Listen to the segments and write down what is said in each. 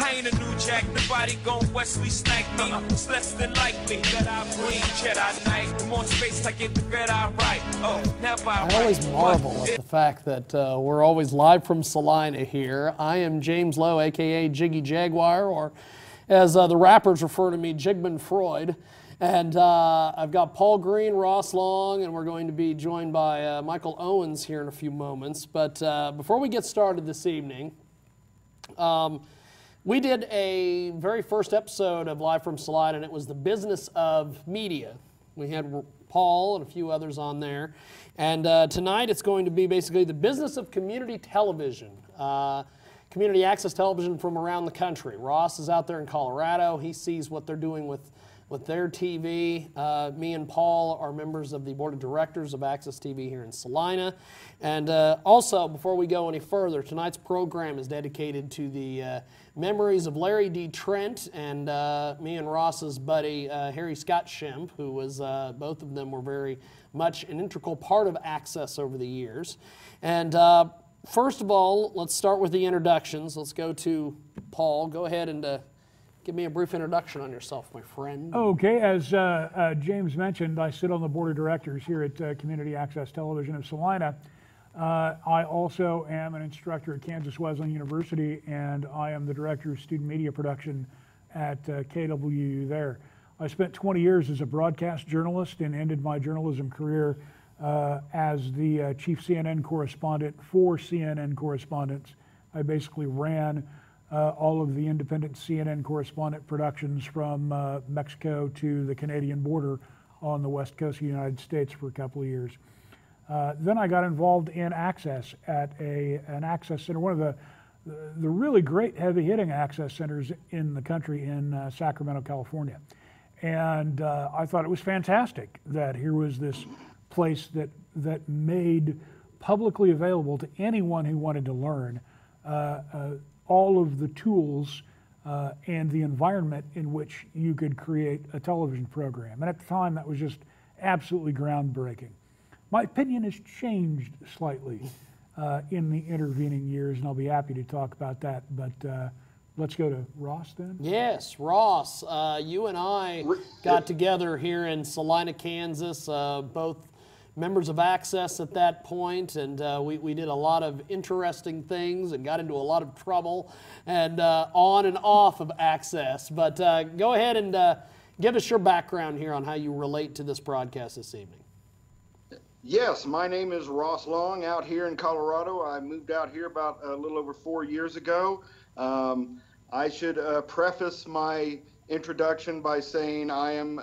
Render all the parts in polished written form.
I ain't a new jack, nobody gon' Wesley snipe me. It's less than likely that I bleed Jedi Knight. The more space I get, the better I write. Oh, never I always marvel at the fact that we're always live from Salina here. I am James Lowe, aka Jiggy Jaguar, or as the rappers refer to me, Jigman Freud. And I've got Paul Green, Ross Long, and we're going to be joined by Michael Owens here in a few moments. But before we get started this evening, we did a very first episode of Live from Salina, and it was the business of media. We had Paul and a few others on there. And tonight it's going to be basically the business of community television, community access television from around the country. Ross is out there in Colorado. He sees what they're doing with their TV. Me and Paul are members of the board of directors of Access TV here in Salina. And also, before we go any further, tonight's program is dedicated to the memories of Larry D. Trent and me and Ross's buddy, Harry Scott Shemp, who was, both of them were very much an integral part of Access over the years. And first of all, let's start with the introductions. Let's go to Paul. Go ahead and give me a brief introduction on yourself, my friend. Okay, as James mentioned, I sit on the board of directors here at Community Access Television of Salina. I also am an instructor at Kansas Wesleyan University, and I am the director of student media production at KWU there. I spent 20 years as a broadcast journalist and ended my journalism career as the chief CNN correspondent for CNN Correspondents. I basically ran all of the independent CNN correspondent productions from Mexico to the Canadian border on the west coast of the United States for a couple of years. Then I got involved in Access at an Access Center, one of the really great heavy-hitting Access centers in the country in Sacramento, California. And I thought it was fantastic that here was this place that made publicly available to anyone who wanted to learn all of the tools and the environment in which you could create a television program. And at the time, that was just absolutely groundbreaking. My opinion has changed slightly in the intervening years, and I'll be happy to talk about that. But let's go to Ross then. Yes, Ross, you and I got together here in Salina, Kansas, both members of Access at that point, and we did a lot of interesting things and got into a lot of trouble and on and off of Access. But go ahead and give us your background here on how you relate to this broadcast this evening. Yes, my name is Ross Long out here in Colorado. I moved out here about a little over 4 years ago. I should preface my introduction by saying I am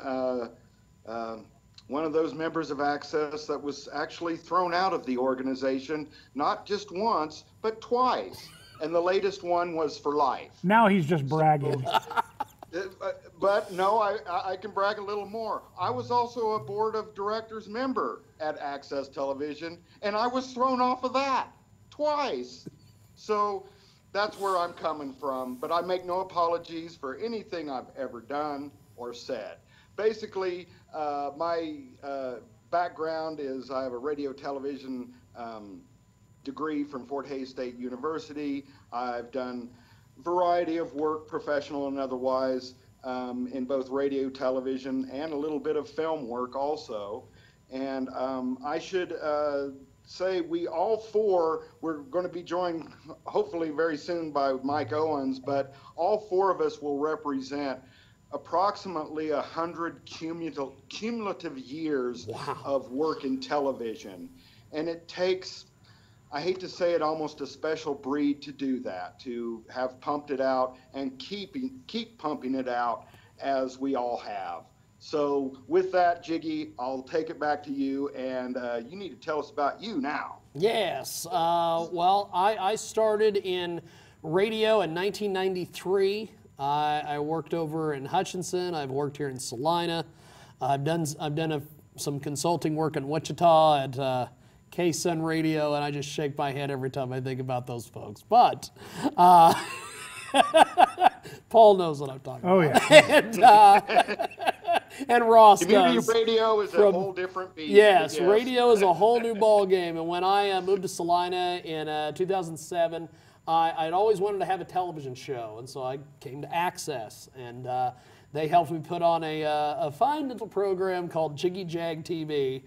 one of those members of Access that was actually thrown out of the organization, not just once, but twice. And the latest one was for life. Now he's just bragging. But no, I can brag a little more. I was also a board of directors member at Access Television, and I was thrown off of that twice. So that's where I'm coming from. But I make no apologies for anything I've ever done or said. Basically, my background is I have a radio television degree from Fort Hays State University. I've done a variety of work, professional and otherwise, in both radio, television, and a little bit of film work also. And I should say we all four, we're going to be joined hopefully very soon by Mike Owens, but all four of us will represent approximately 100 cumulative years of work in television. And it takes, I hate to say it, almost a special breed to do that, to have pumped it out and keep pumping it out as we all have. So with that, Jiggy, I'll take it back to you, and you need to tell us about you now. Yes, well, I started in radio in 1993. I worked over in Hutchinson. I've worked here in Salina. I've done some consulting work in Wichita at K-Sun Radio, and I just shake my head every time I think about those folks. But Paul knows what I'm talking about. And Ross Community does. radio is a whole different beast. Yes, radio is a whole new ball game. And when I moved to Salina in 2007, I'd always wanted to have a television show, and so I came to Access, and they helped me put on a fine little program called Jiggy Jag TV,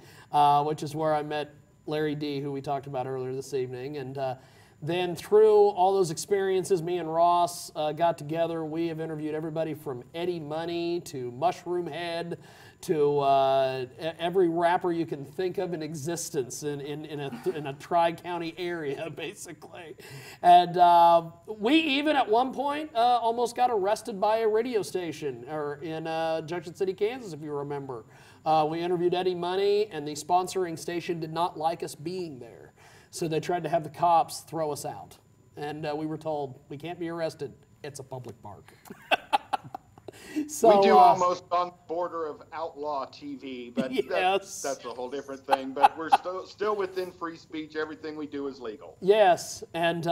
which is where I met Larry D., who we talked about earlier this evening. And then through all those experiences, me and Ross got together. We have interviewed everybody from Eddie Money to Mushroom Head to every rapper you can think of in existence in a Tri-County area, basically. And we even at one point almost got arrested by a radio station in Junction City, Kansas, if you remember. We interviewed Eddie Money, and the sponsoring station did not like us being there. So they tried to have the cops throw us out. And we were told, we can't be arrested. It's a public park. So, we do almost on the border of outlaw TV, but yes. that's a whole different thing. But we're still within free speech. Everything we do is legal. Yes, and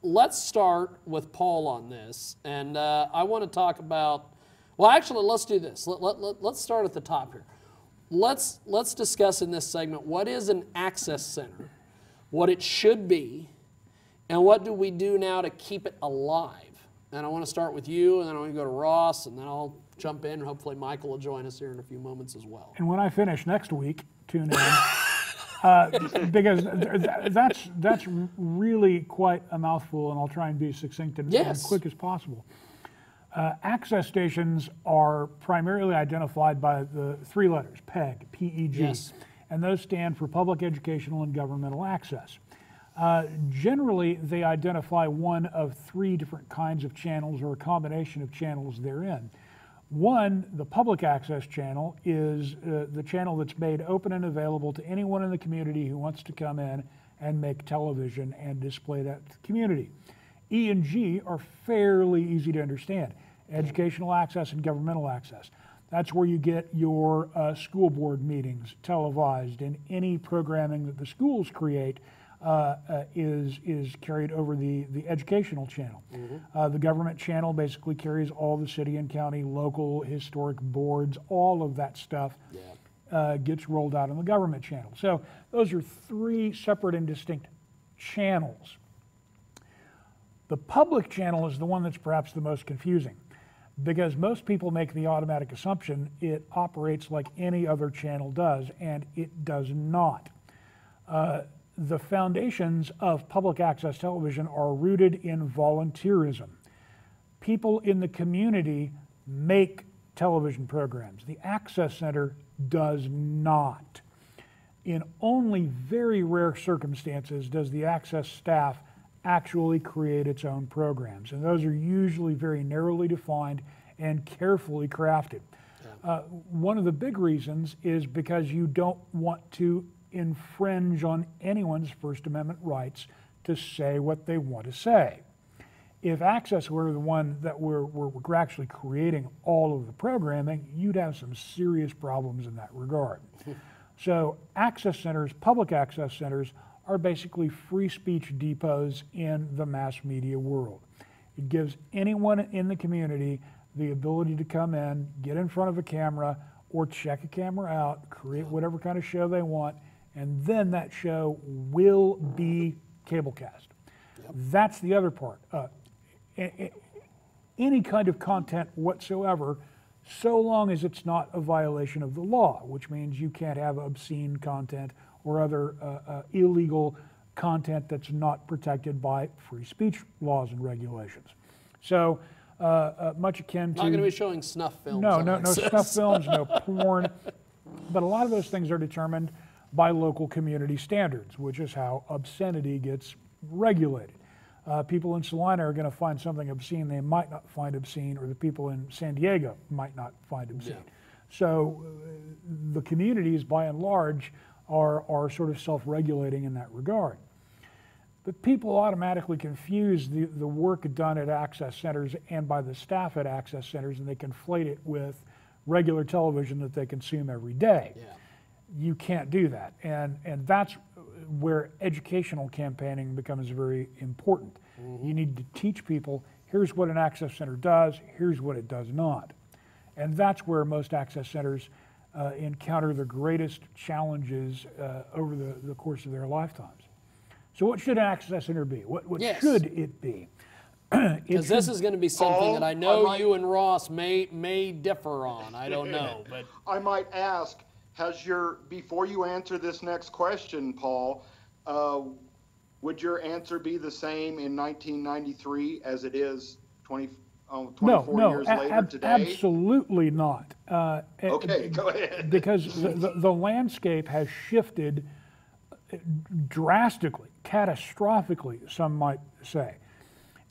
let's start with Paul on this. And I want to talk about, well, actually, let's do this. Let's start at the top here. Let's discuss in this segment what is an access center, what it should be, and what do we do now to keep it alive. And I want to start with you, and then I want to go to Ross, and then I'll jump in. Hopefully Michael will join us here in a few moments as well. And when I finish next week, tune in. Because that's really quite a mouthful, and I'll try and be succinct and as quick as possible. Access stations are primarily identified by the three letters, PEG, P-E-G, yes. And those stand for Public Educational and Governmental Access. Generally, they identify one of three different kinds of channels or a combination of channels therein. One, the public access channel, is the channel that's made open and available to anyone in the community who wants to come in and make television and display that to the community. E and G are fairly easy to understand. Educational access and governmental access. That's where you get your school board meetings televised, and any programming that the schools create is carried over the educational channel. Mm-hmm. The government channel basically carries all the city and county, local, historic boards, all of that stuff gets rolled out on the government channel. So those are three separate and distinct channels. The public channel is the one that's perhaps the most confusing, because most people make the automatic assumption it operates like any other channel does, and it does not. The foundations of public access television are rooted in volunteerism. People in the community make television programs. The Access Center does not. In only very rare circumstances does the Access staff actually create its own programs, and those are usually very narrowly defined and carefully crafted. One of the big reasons is because you don't want to infringe on anyone's First Amendment rights to say what they want to say. If Access were the one that we're actually creating all of the programming, you'd have some serious problems in that regard. So access centers, public access centers, are basically free speech depots in the mass media world. It gives anyone in the community the ability to come in, get in front of a camera, or check a camera out, create whatever kind of show they want, and then that show will be cablecast. Yep. That's the other part. Any kind of content whatsoever, so long as it's not a violation of the law, which means you can't have obscene content or other illegal content that's not protected by free speech laws and regulations. So much akin to... Not going to be showing snuff films. No snuff films, no porn. But a lot of those things are determined by local community standards, which is how obscenity gets regulated. People in Salina are going to find something obscene they might not find obscene, or the people in San Diego might not find obscene. Yeah. So the communities, by and large, are sort of self-regulating in that regard. But people automatically confuse the work done at access centers and by the staff at access centers, and they conflate it with regular television that they consume every day. Yeah. You can't do that. And that's where educational campaigning becomes very important. Mm-hmm. You need to teach people, here's what an access center does, here's what it does not. And that's where most access centers encounter the greatest challenges over the course of their lifetimes. So what should an access center be? What Yes. should it be? Because this is going to be something Paul, that I know I might- you and Ross may differ on. I don't know, but I might ask, before you answer this next question, Paul, would your answer be the same in 1993 as it is 24 years later today? Absolutely not. Okay, go ahead. Because the landscape has shifted drastically, catastrophically, some might say,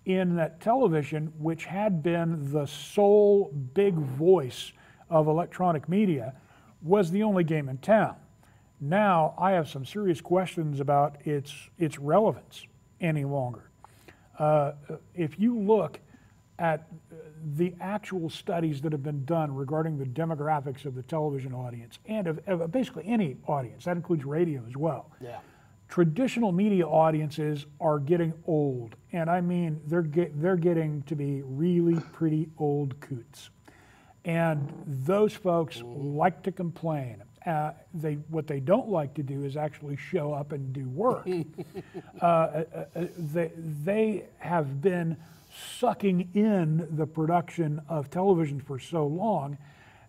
in that television, which had been the sole big voice of electronic media, was the only game in town. Now I have some serious questions about its relevance any longer. If you look at the actual studies that have been done regarding the demographics of the television audience and of basically any audience, that includes radio as well. yeah. Traditional media audiences are getting old, and I mean they're getting to be really pretty old coots, and those folks like to complain. What they don't like to do is actually show up and do work. They have been sucking in the production of television for so long.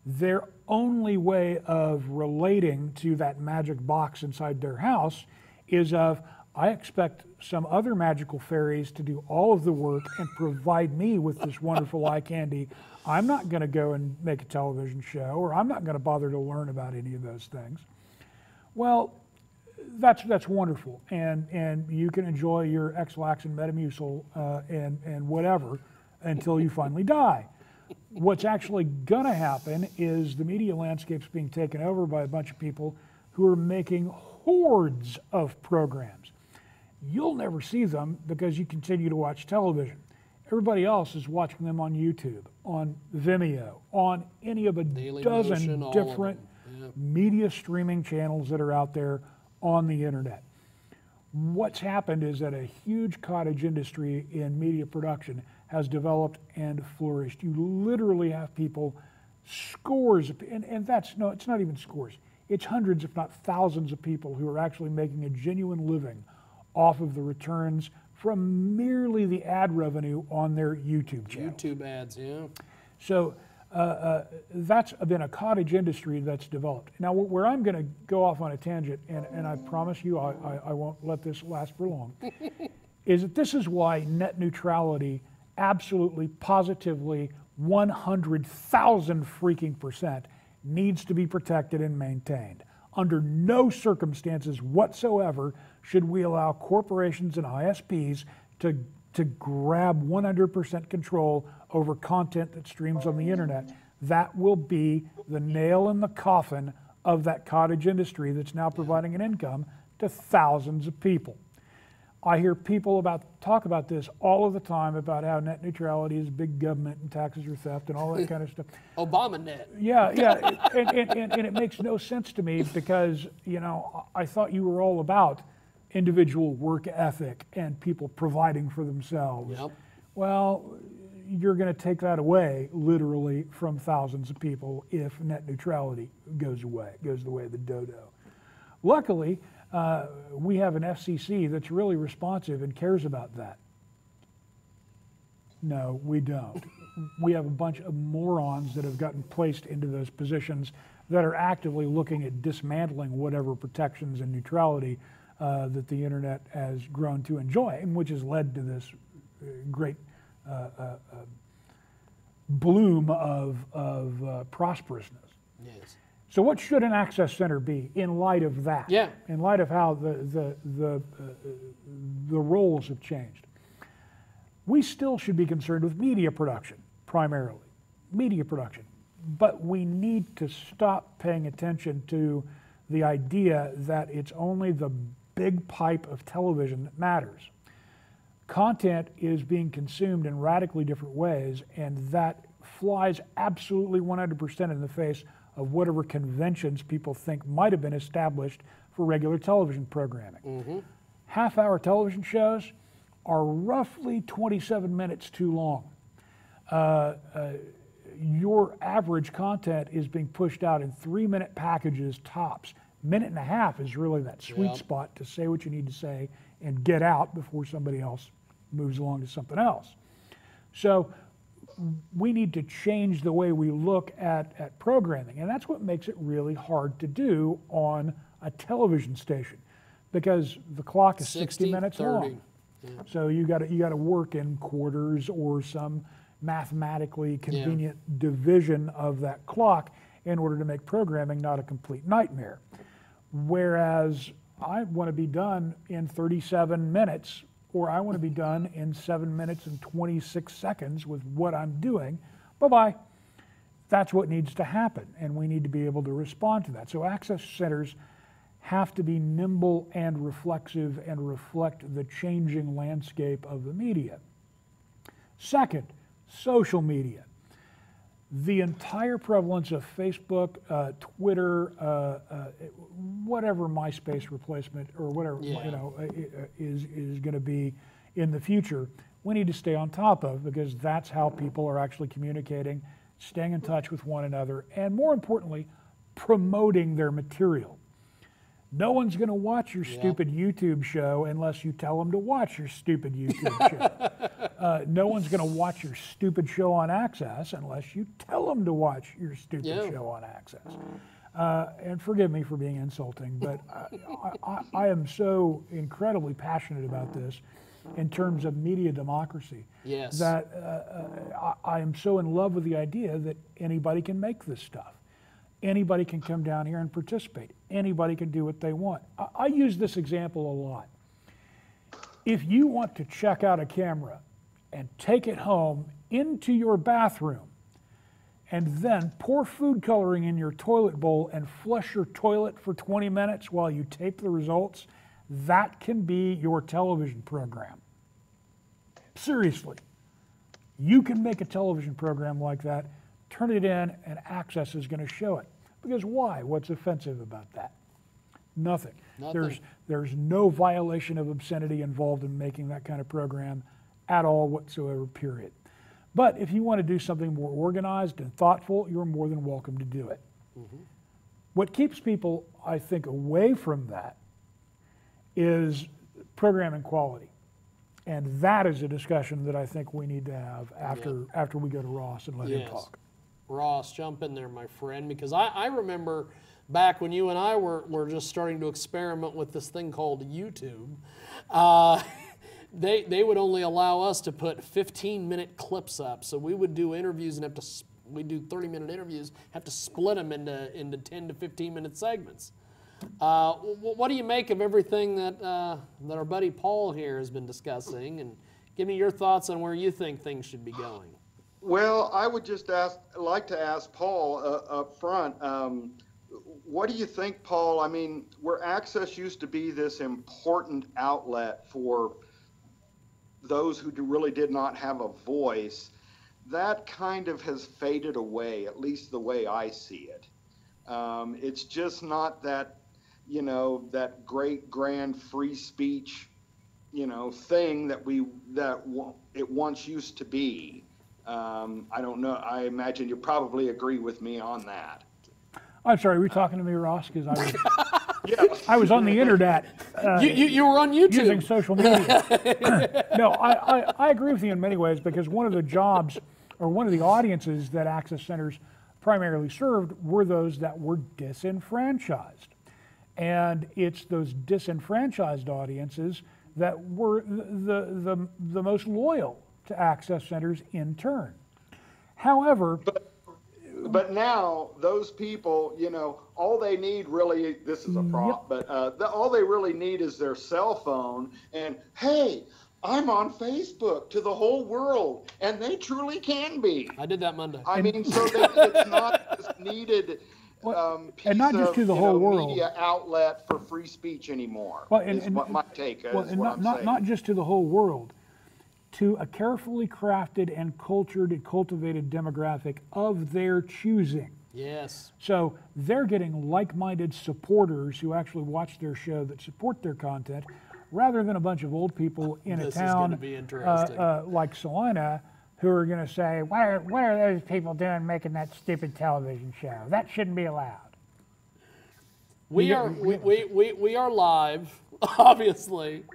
Their only way of relating to that magic box inside their house is I expect some other magical fairies to do all of the work and provide me with this wonderful eye candy. I'm not going to go and make a television show, or I'm not going to bother to learn about any of those things. Well, that's wonderful, and you can enjoy your X-Lax and Metamucil and whatever until you finally die. What's actually going to happen is the media landscape's being taken over by a bunch of people who are making hordes of programs. You'll never see them because you continue to watch television. Everybody else is watching them on YouTube, on Vimeo, on any of a Daily dozen Motion, all of different them. Yeah. media streaming channels that are out there on the internet. What's happened is that a huge cottage industry in media production has developed and flourished. You literally have people, scores, and it's not even scores. It's hundreds, if not thousands of people who are actually making a genuine living off of the returns from merely the ad revenue on their YouTube channel. YouTube ads, yeah. So that's been a cottage industry that's developed. Now, where I'm going to go off on a tangent, and I promise you I won't let this last for long, is that this is why net neutrality absolutely, positively, 100,000 freaking % needs to be protected and maintained. Under no circumstances whatsoever should we allow corporations and ISPs to grab 100% control over content that streams on the internet. That will be the nail in the coffin of that cottage industry that's now providing an income to thousands of people. I hear people talk about this all of the time about how net neutrality is big government and taxes are theft and all that kind of stuff. Obama net. Yeah, and it makes no sense to me because, I thought you were all about individual work ethic and people providing for themselves. Yep. Well, you're going to take that away literally from thousands of people if net neutrality goes away, goes the way of the dodo. Luckily, we have an FCC that's really responsive and cares about that. No, we don't. We have a bunch of morons that have gotten placed into those positions that are actively looking at dismantling whatever protections and neutrality that the internet has grown to enjoy, and which has led to this great bloom of prosperousness. Yes. So what should an access center be in light of that? Yeah. In light of how the roles have changed. We still should be concerned with media production, primarily. Media production. But we need to stop paying attention to the idea that it's only the big pipe of television that matters. Content is being consumed in radically different ways, and that flies absolutely 100% in the face of whatever conventions people think might have been established for regular television programming. Mm-hmm. Half-hour television shows are roughly 27 minutes too long. Your average content is being pushed out in 3-minute packages tops. Minute and a half is really that sweet spot to say what you need to say and get out before somebody else moves along to something else. So we need to change the way we look at programming, and that's what makes it really hard to do on a television station, because the clock is 60 minutes 30. long. Yeah. So you got to work in quarters or some mathematically convenient division of that clock in order to make programming not a complete nightmare. Whereas I want to be done in 37 minutes, or I want to be done in 7 minutes and 26 seconds with what I'm doing. Bye-bye. That's what needs to happen, and we need to be able to respond to that. So access centers have to be nimble and reflexive and reflect the changing landscape of the media. Second, social media. The entire prevalence of Facebook, Twitter, whatever MySpace replacement or whatever is going to be in the future, we need to stay on top of, because that's how people are actually communicating, staying in touch with one another, and more importantly, promoting their material. No one's going to watch your stupid YouTube show unless you tell them to watch your stupid YouTube show. No one's going to watch your stupid show on Access unless you tell them to watch your stupid show on Access. And forgive me for being insulting, but I am so incredibly passionate about this in terms of media democracy. Yes. That I am so in love with the idea that anybody can make this stuff. Anybody can come down here and participate. Anybody can do what they want. I use this example a lot. If you want to check out a camera and take it home into your bathroom and then pour food coloring in your toilet bowl and flush your toilet for 20 minutes while you tape the results, that can be your television program. Seriously. You can make a television program like that, turn it in, and Access is going to show it. Because why? What's offensive about that? Nothing. There's no violation of obscenity involved in making that kind of program at all whatsoever, period. But if you want to do something more organized and thoughtful, you're more than welcome to do it. Mm-hmm. What keeps people, I think, away from that is programming quality. And that is a discussion that I think we need to have after we go to Ross and let him talk. Ross, jump in there, my friend, because I remember back when you and I were just starting to experiment with this thing called YouTube. They would only allow us to put 15-minute clips up, so we would do interviews and we'd do 30-minute interviews, have to split them into 10 to 15-minute segments. What do you make of everything that our buddy Paul here has been discussing, and give me your thoughts on where you think things should be going. Well, I would just like to ask Paul up front, what do you think, Paul? I mean, where Access used to be this important outlet for those who really did not have a voice, that kind of has faded away, at least the way I see it. It's just not that, that great grand free speech, thing that it once used to be. I don't know. I imagine you probably agree with me on that. I'm sorry, were you talking to me, Ross? Because I was on the internet. You were on YouTube. Using social media. No, I agree with you in many ways, because one of the jobs, or one of the audiences that Access Centers primarily served were those that were disenfranchised. And it's those disenfranchised audiences that were the most loyal to Access Centers in turn. However, but now those people, all they need really, this is a prop, but all they really need is their cell phone, and hey, I'm on Facebook to the whole world, and they truly can be. I did that Monday. I mean, so that it's not this needed piece and not just to the whole world, media outlet for free speech anymore. Well, is what my take is. Well, and not just to the whole world, to a carefully crafted and cultured and cultivated demographic of their choosing. Yes. So they're getting like-minded supporters who actually watch their show, that support their content, rather than a bunch of old people in a town like Salina who are going to say, what are those people doing making that stupid television show? That shouldn't be allowed. We are live, obviously.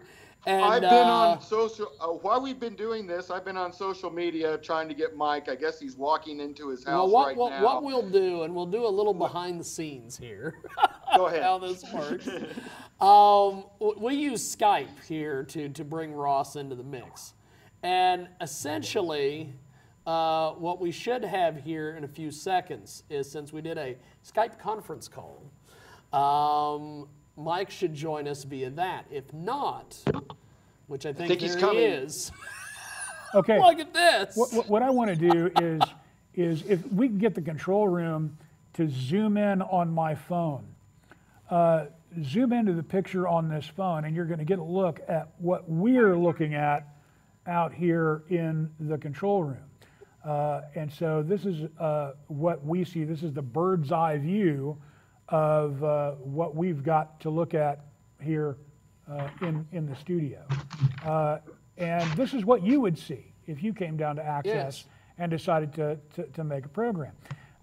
And I've been on social. While we've been doing this, I've been on social media trying to get Mike. I guess he's walking into his house right now. What we'll do, and we'll do a little behind the scenes here. Go ahead. How this works. We use Skype here to bring Ross into the mix, and essentially, what we should have here in a few seconds is, since we did a Skype conference call, Mike should join us via that. If not, which I think he's there coming. he is. Okay. Look at this. What I want to do is if we can get the control room to zoom in on my phone, zoom into the picture on this phone, and you're going to get a look at what we're looking at out here in the control room. And so this is what we see. This is the bird's eye view of what we've got to look at here in the studio. And this is what you would see if you came down to Access and decided to make a program.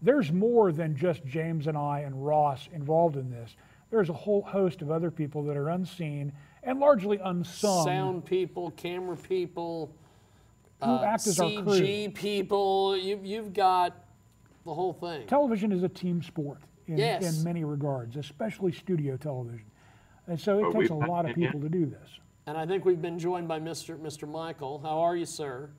There's more than just James and I and Ross involved in this. There's a whole host of other people that are unseen and largely unsung. Sound people, camera people, who act as our crew. CG people. You've got the whole thing. Television is a team sport in many regards, especially studio television. And so it takes a lot of people to do this. And I think we've been joined by Mr. Michael. How are you, sir?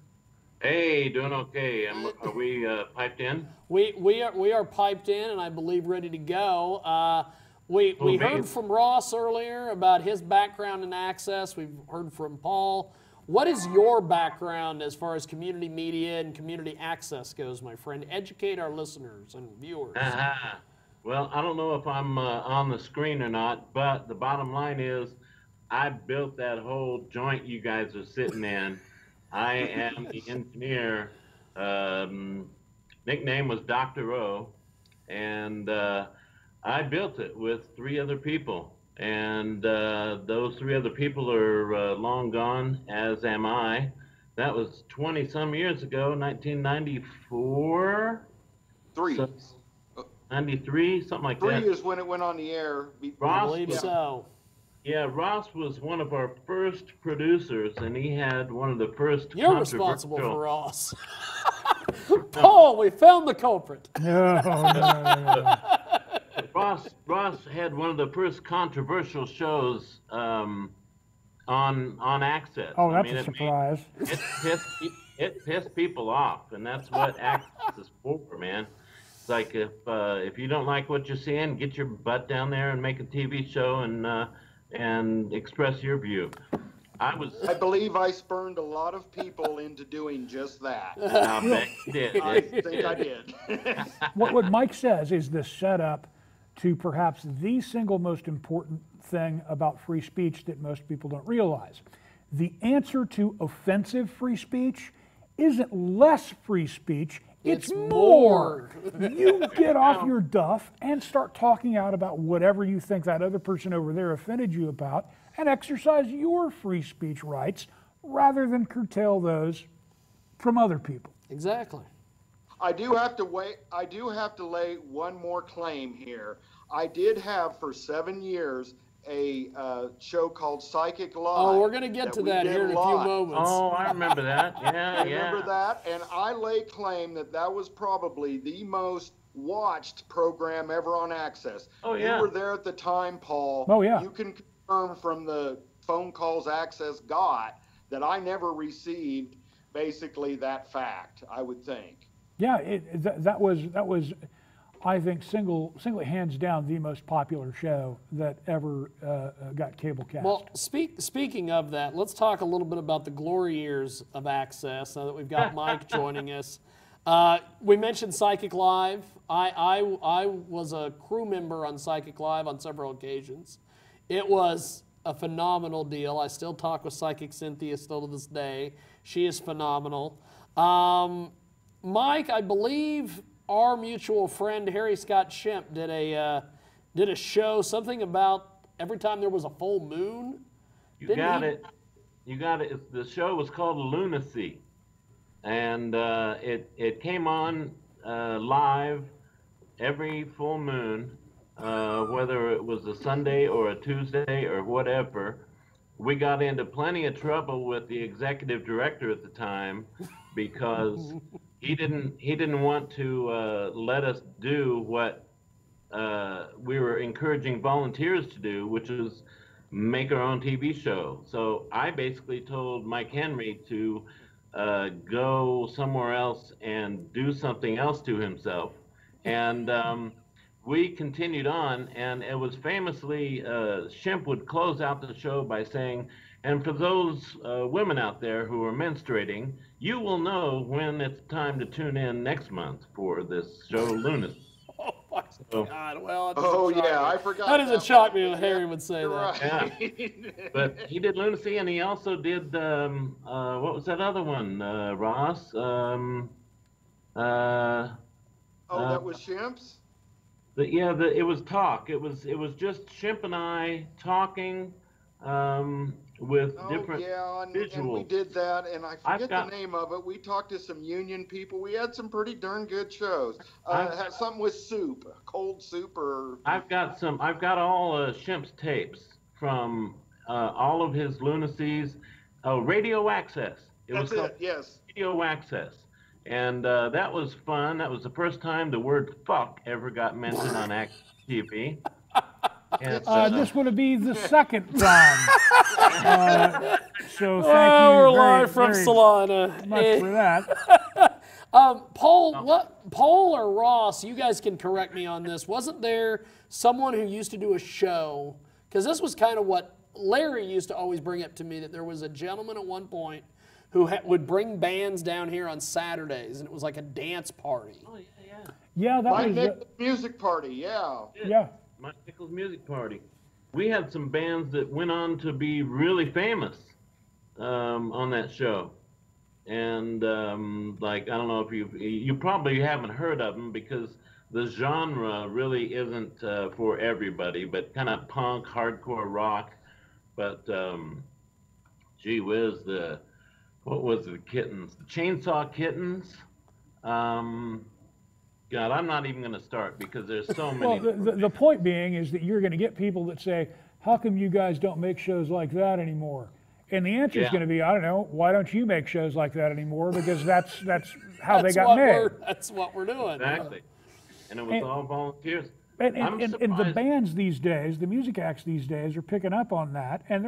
Hey, doing okay. Are we piped in? We are piped in, and I believe ready to go. We heard from Ross earlier about his background in Access. We've heard from Paul. What is your background as far as community media and community access goes, my friend? Educate our listeners and viewers. Well, I don't know if I'm on the screen or not, but the bottom line is I built that whole joint you guys are sitting in. I am the engineer. Nickname was Dr. O, and I built it with 3 other people. And those 3 other people are long gone, as am I. That was 20-some years ago, 1994? 3. So, 93, something like that. 3 is when it went on the air. I believe so. Yeah, Ross was one of our first producers, and he had one of the first. You're responsible for Ross. Paul, we found the culprit. No. Ross had one of the first controversial shows on Access. Oh, that's a surprise. It pissed people off, and that's what Access is for, man. It's like if you don't like what you're seeing, get your butt down there and make a TV show and express your view. I believe I spurned a lot of people into doing just that. I bet you did. I think I did. What Mike says is the setup to perhaps the single most important thing about free speech that most people don't realize. The answer to offensive free speech isn't less free speech, it's more. You get off your duff and start talking out about whatever you think that other person over there offended you about, and exercise your free speech rights rather than curtail those from other people. Exactly. I do have to lay one more claim here. I did have for 7 years a show called Psychic Live. Oh, we're going to get to that here in a few moments. Oh, I remember that. Yeah, I remember that, and I lay claim that was probably the most watched program ever on Access. Oh, yeah. You were there at the time, Paul. Oh, yeah. You can confirm from the phone calls Access got that I never received basically that fact, I would think. Yeah, that was, I think, singly hands down the most popular show that ever got cable cast. Well, speaking of that, let's talk a little bit about the glory years of Access now that we've got Mike joining us. We mentioned Psychic Live. I was a crew member on Psychic Live on several occasions. It was a phenomenal deal. I still talk with Psychic Cynthia still to this day. She is phenomenal. Mike, I believe our mutual friend Harry Scott Shemp did a show, something about every time there was a full moon. You got it. The show was called Lunacy, and it came on live every full moon, whether it was a Sunday or a Tuesday or whatever. we got into plenty of trouble with the executive director at the time because he didn't want to let us do what we were encouraging volunteers to do, which is make our own TV show. So I basically told Mike Henry to go somewhere else and do something else to himself. And we continued on, and it was famously, Shemp would close out the show by saying, and for those women out there who are menstruating, you will know when it's time to tune in next month for this show, Lunacy. Oh my God! Well, I forgot. That doesn't shock me when Harry would say that. Right. Yeah. But he did Lunacy, and he also did what was that other one, Ross? That was Shemp's? It was talk. It was just Shemp and I talking with different visuals. And we did that, and I forget the name of it. We talked to some union people. We had some pretty darn good shows. Had something with soup, cold soup, or I've got all Shemp's tapes from all of his lunacies. Oh, Radio Access. That's it. Yes. Radio Access. And that was fun. That was the first time the word fuck ever got mentioned on Access TV. And, this would be the second time. So thank you we're very, live from very Salina. much for that. Paul or Ross, you guys can correct me on this. Wasn't there someone who used to do a show? Because this was kind of what Larry used to always bring up to me, that there was a gentleman at one point who would bring bands down here on Saturdays, and it was like a dance party. Oh, yeah. Yeah, that My was music party, yeah. yeah. Mike Nichols Music Party. We had some bands that went on to be really famous on that show. And like, I don't know if you probably haven't heard of them because the genre really isn't for everybody, but kind of punk, hardcore rock. But gee whiz, what was the Kittens? The Chainsaw Kittens. God, I'm not even going to start because there's so many. Well, the point being is that you're going to get people that say, how come you guys don't make shows like that anymore? And the answer is going to be, I don't know, why don't you make shows like that anymore? Because that's how they got made. That's what we're doing. Exactly. And it was all volunteers. And the bands these days, the music acts these days are picking up on that. And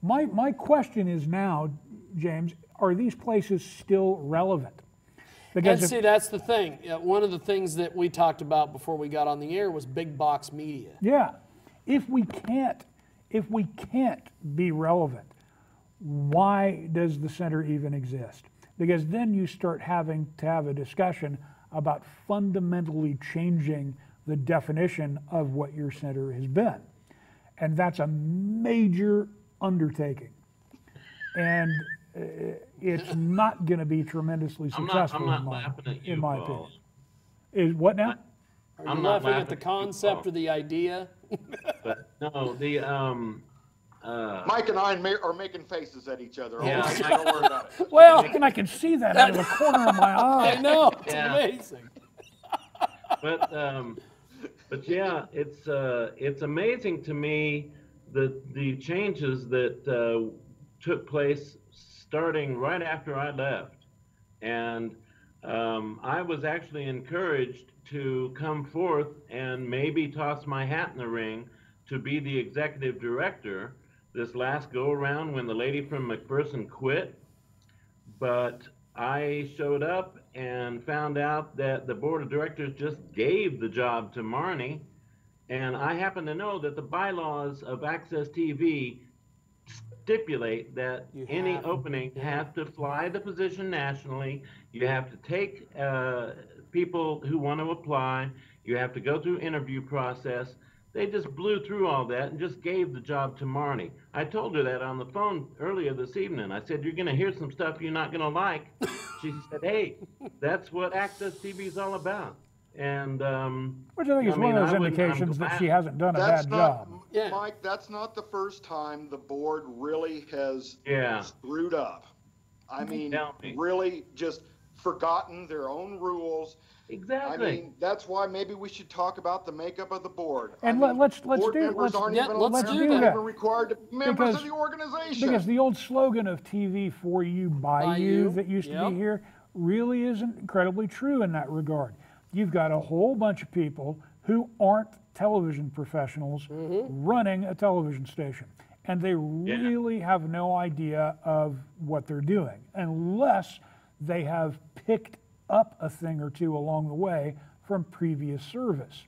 my question is now, James, are these places still relevant? And see, that's the thing. One of the things that we talked about before we got on the air was big box media. Yeah. If we can't be relevant, why does the center even exist? Because then you start having to have a discussion about fundamentally changing the definition of what your center has been. And that's a major undertaking. And it's not going to be tremendously successful I'm not laughing at you, in my Paul. opinion. Is what now? Are you laughing at the concept or the idea? But no, the Mike and I are making faces at each other. Yeah. All right, don't worry about it. Well, And I can see that out of the corner of my eye. I know, it's Yeah. amazing. But yeah, it's amazing to me the changes that took place starting right after I left, and I was actually encouraged to come forth and maybe toss my hat in the ring to be the executive director this last go around when the lady from McPherson quit. But I showed up and found out that the board of directors just gave the job to Marnie, and I happen to know that the bylaws of Access TV stipulate that any opening has to fly the position nationally. You have to take people who want to apply. You have to go through interview process. They just blew through all that and just gave the job to Marnie. I told her that on the phone earlier this evening. I said, you're going to hear some stuff you're not going to like. She said, hey, that's what Access TV is all about. And which I think is one of those indications that she hasn't done a bad job. Yeah. Mike, that's not the first time the board really has screwed up. I mean, really just forgotten their own rules. Exactly. I mean, that's why maybe we should talk about the makeup of the board. And I mean, let's board do members let's aren't yeah, even, let's they're do not that. even required to be members of the organization. because the old slogan of TV for you by you that used to Yep. be here really isn't incredibly true in that regard. You've got a whole bunch of people who aren't television professionals running a television station, and they really have no idea of what they're doing unless they have picked up a thing or two along the way from previous service.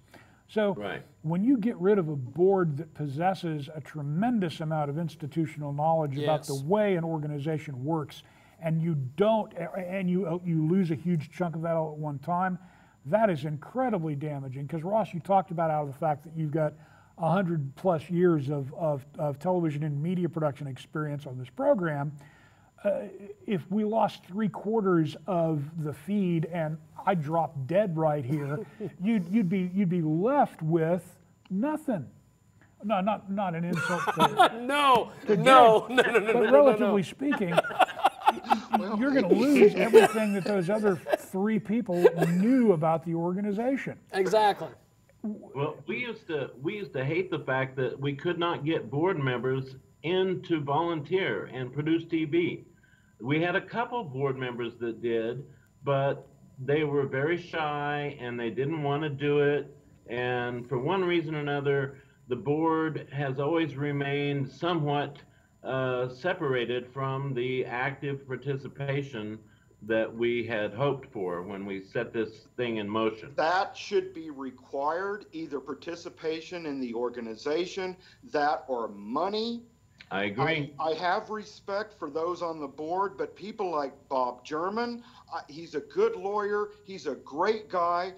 So when you get rid of a board that possesses a tremendous amount of institutional knowledge about the way an organization works, and you don't, and you lose a huge chunk of that all at one time, that is incredibly damaging. Because Ross, you talked about out of the fact that you've got 100+ years of television and media production experience on this program. If we lost 3/4 of the feed and I dropped dead right here, you'd be left with nothing. No, not an insult. No. But relatively speaking, you're going to lose everything that those other 3 people knew about the organization. Exactly. Well, we used to hate the fact that we could not get board members in to volunteer and produce TV. We had a couple board members that did, but they were very shy and they didn't want to do it. And for one reason or another, the board has always remained somewhat separated from the active participation that we had hoped for when we set this thing in motion. That should be required, either participation in the organization, that or money. I agree. I have respect for those on the board, but people like Bob German, he's a good lawyer, he's a great guy,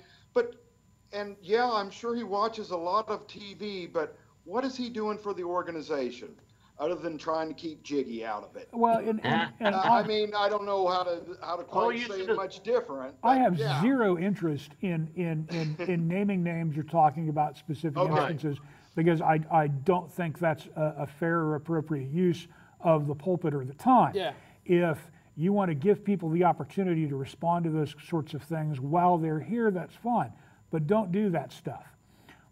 and yeah, I'm sure he watches a lot of TV, but what is he doing for the organization other than trying to keep Jiggy out of it? Well, I mean, I don't know how to quite say it much different. I have zero interest in naming names or talking about specific instances, because I don't think that's a fair or appropriate use of the pulpit or the time. Yeah. If you want to give people the opportunity to respond to those sorts of things while they're here, that's fine. But don't do that stuff.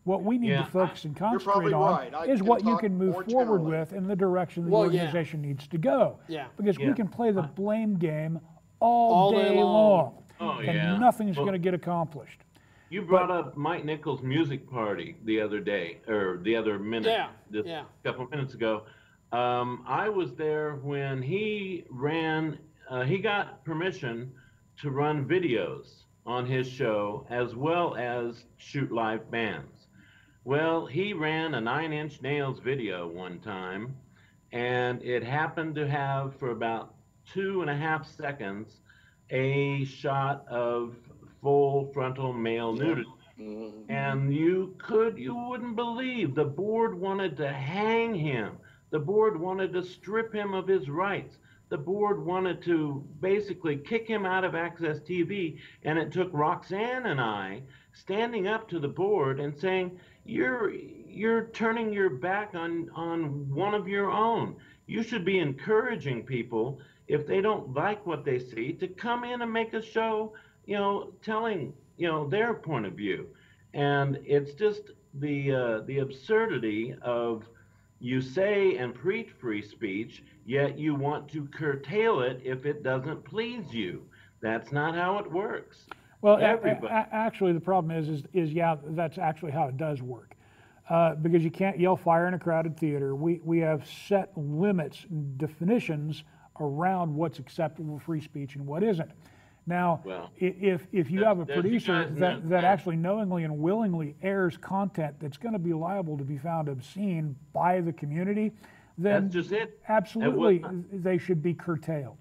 What we need to focus and concentrate on is what you can move forward with in the direction the organization needs to go. Yeah. Because we can play the blame game all day long. And nothing's going to get accomplished. You brought up Mike Nichols' music party the other day, or the other minute, a couple of minutes ago. I was there when he ran, he got permission to run videos on his show as well as shoot live bands. Well, he ran a 9 Inch Nails video one time, and it happened to have, for about 2.5 seconds, a shot of full frontal male nudity. And you wouldn't believe, the board wanted to hang him. The board wanted to strip him of his rights. The board wanted to basically kick him out of Access TV, and it took Roxanne and I standing up to the board and saying, you're turning your back on one of your own. You should be encouraging people, if they don't like what they see, to come in and make a show, telling, their point of view. And it's just the absurdity of, you say and preach free speech, yet you want to curtail it if it doesn't please you. That's not how it works. Well, actually, the problem is that's actually how it does work. Because you can't yell fire in a crowded theater. We have set limits, definitions around what's acceptable free speech and what isn't. Now, if you have a producer that actually knowingly and willingly airs content that's going to be liable to be found obscene by the community, then that's just it. Absolutely they should be curtailed,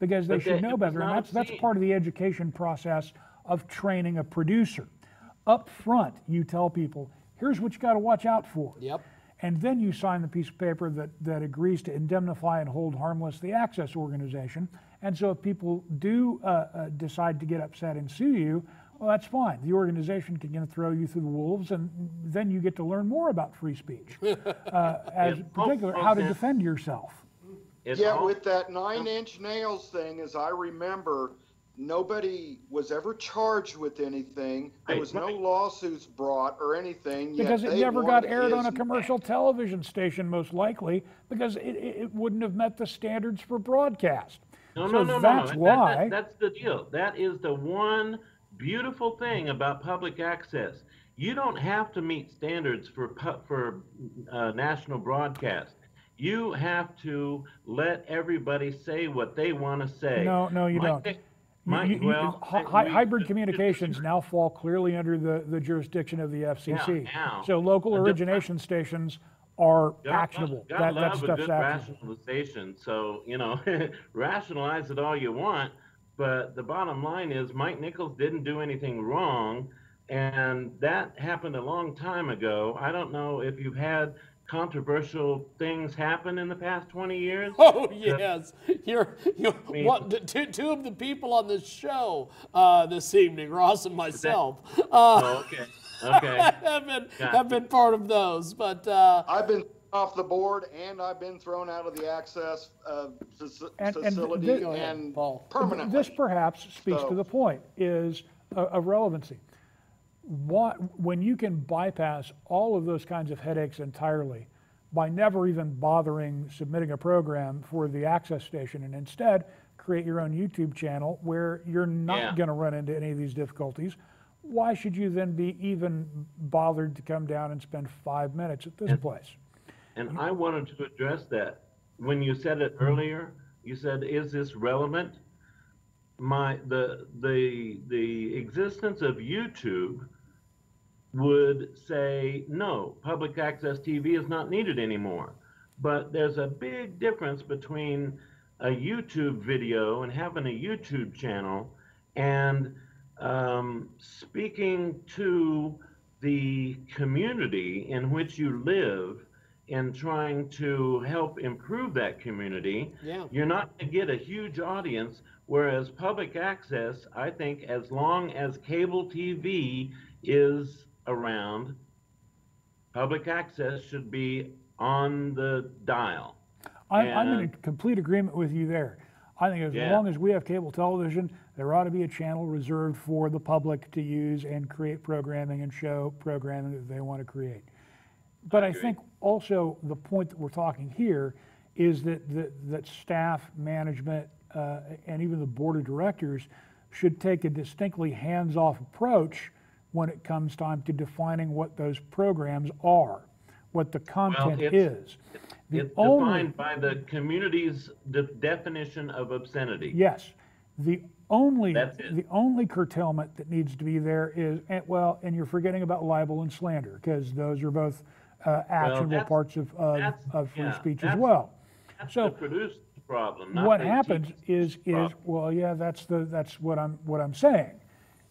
because they should know better. And that's part of the education process of training a producer. Up front, you tell people, here's what you got to watch out for. Yep. And then you sign the piece of paper that agrees to indemnify and hold harmless the Access organization. And so if people do decide to get upset and sue you, well, that's fine. The organization can throw you through the wolves, and then you get to learn more about free speech, as particular how to defend yourself. With that 9 Inch Nails thing, as I remember, nobody was ever charged with anything. There Right, was no right. lawsuits brought or anything. Yet Because it they never got wanted aired on a his commercial television station, most likely, because it wouldn't have met the standards for broadcast. No, So no, no, no, that's no. why. That's the deal. That is the one beautiful thing about public access. You don't have to meet standards for national broadcast. You have to let everybody say what they want to say. No, you My don't. thing- we- Hybrid communications now fall clearly under the jurisdiction of the FCC. Yeah, now. So local But origination stations are actionable. Gotta That love a stuff's good actionable. rationalization. So, rationalize it all you want, but the bottom line is Mike Nichols didn't do anything wrong, and that happened a long time ago. I don't know if you've had controversial things happen in the past 20 years. Oh yes, you're mean- two of the people on this show this evening, Ross and myself, Oh, okay. have been part of those. But I've been off the board and I've been thrown out of the access facility this- Go ahead, and Paul. permanently. This perhaps speaks to So- the point is of relevancy. When you can bypass all of those kinds of headaches entirely by never even bothering submitting a program for the access station and instead create your own YouTube channel where you're not Yeah. going to run into any of these difficulties, why should you then be even bothered to come down and spend 5 minutes at this place? And I wanted to address that. When you said it earlier, you said, "Is this relevant?" The existence of YouTube would say no, public access TV is not needed anymore. But there's a big difference between a YouTube video and having a YouTube channel and speaking to the community in which you live and trying to help improve that community. Yeah. You're not going to get a huge audience, whereas public access, I think, as long as cable TV is around, public access should be on the dial. I'm in complete agreement with you there. I think as Yeah. long as we have cable television, there ought to be a channel reserved for the public to use and create programming and show programming that they want to create. But I think also the point that we're talking here is that staff, management, and even the board of directors should take a distinctly hands-off approach when it comes time to defining what those programs are, what the content is. It's defined by the community's definition of obscenity. Yes, the only That's it. the only curtailment that needs to be there is, and you're forgetting about libel and slander, because those are both actionable that's- parts of free yeah, speech as that's- well. That's So the producer's problem. Not what the happens TV's is well, yeah, that's what I'm saying,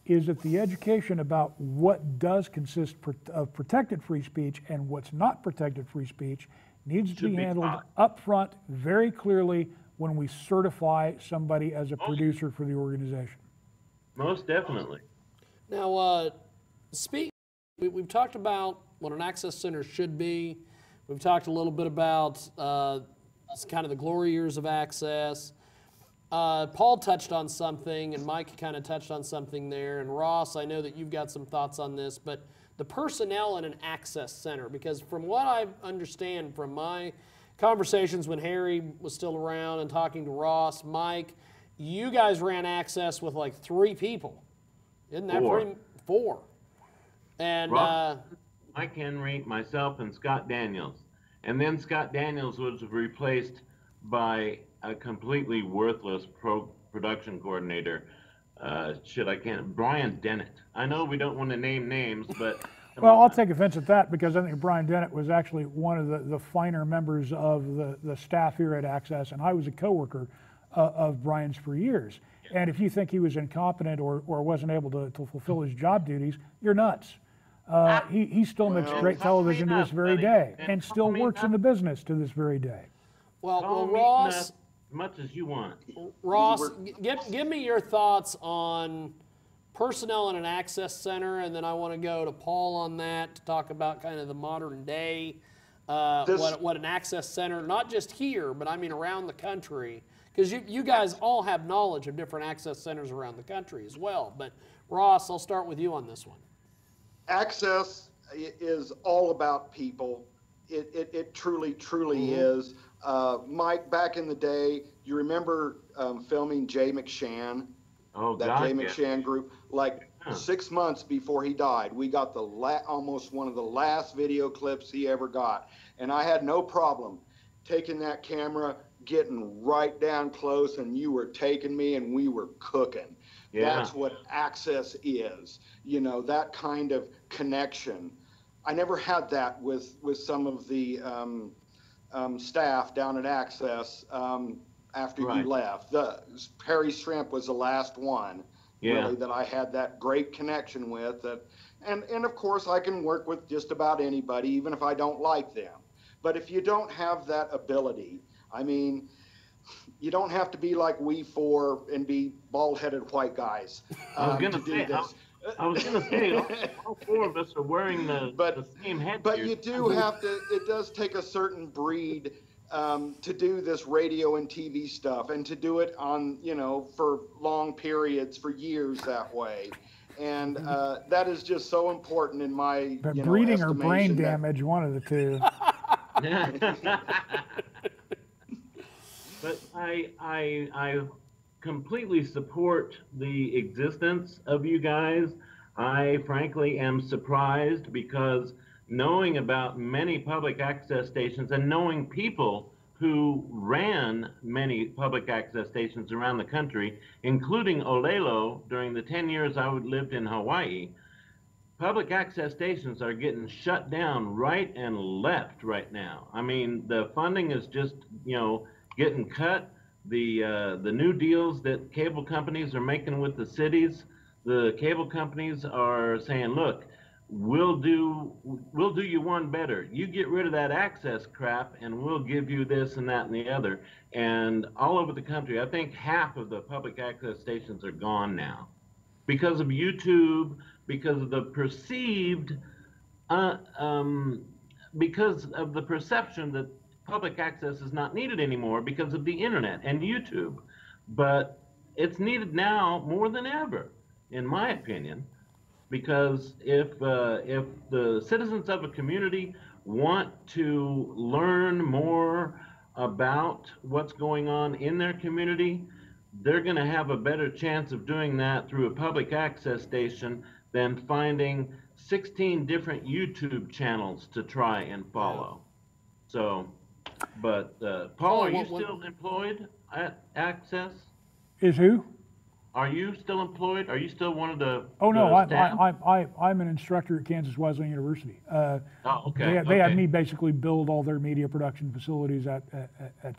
is that the education about what does consist of protected free speech and what's not protected free speech needs to Should be be handled taught. up front very clearly when we certify somebody as a producer for the organization. Most definitely. Now, we've talked about what an access center should be. We've talked a little bit about kind of the glory years of access. Paul touched on something, and Mike kind of touched on something there. And Ross, I know that you've got some thoughts on this, but the personnel in an access center, because from what I understand from my conversations when Harry was still around and talking to Ross, Mike, you guys ran access with like 3 people. Isn't that Four. pretty? 4. And Ross, Mike Henry, myself, and Scott Daniels. And then Scott Daniels was replaced by a completely worthless production coordinator. Brian Dennett. I know we don't want to name names, but Well, I'll take offense at that because I think Brian Dennett was actually one of the finer members of the staff here at Access, and I was a coworker of Brian's for years. And if you think he was incompetent or wasn't able to fulfill his job duties, you're nuts. He still makes great television to this very buddy. day And and still works in the business to this very day. well, me Ross, as much as you want. Ross, give me your thoughts on personnel in an access center, and then I want to go to Paul on that to talk about kind of the modern day, what an access center, not just here, but I mean around the country, because you guys all have knowledge of different access centers around the country as well. But Ross, I'll start with you on this one. Access is all about people. It truly is. Mike, back in the day, you remember filming Jay McShann? Oh, that God, Jay yeah. McShann group, like 6 months before he died, we got the almost one of the last video clips he ever got. And I had no problem taking that camera, getting right down close, and you were taking me and we were cooking. Yeah. That's what access is, you know, that kind of connection. I never had that with some of the staff down at Access after Right. you left. Perry Shrimp was the last one, really, that I had that great connection with. And of course, I can work with just about anybody, even if I don't like them. But if you don't have that ability, I mean, you don't have to be like we four and be bald-headed white guys to do this. I was going to say, all four of us are wearing the same headgear. But you do have to, it does take a certain breed to do this radio and TV stuff, and to do it on, you know, for long periods, for years that way. And that is just so important in my, But you know, breeding or brain estimation damage, one of the two. But I completely support the existence of you guys. I frankly am surprised, because knowing about many public access stations and knowing people who ran many public access stations around the country, including Olelo during the 10 years I lived in Hawaii, public access stations are getting shut down right and left right now. I mean, the funding is just, you know, getting cut. The new deals that cable companies are making with the cities, the cable companies are saying, look, we'll do you one better. You get rid of that access crap and we'll give you this and that and the other. And all over the country, I think half of the public access stations are gone now because of YouTube, because of the perceived, because of the perception that public access is not needed anymore because of the internet and YouTube. But it's needed now more than ever, in my opinion, because if the citizens of a community want to learn more about what's going on in their community, they're going to have a better chance of doing that through a public access station than finding 16 different YouTube channels to try and follow. So, but Paul, are you still employed at Access? Is who? Are you still employed? Are you still one of the? Oh no, staff? I'm an instructor at Kansas Wesleyan University. Oh, okay. They had me basically build all their media production facilities at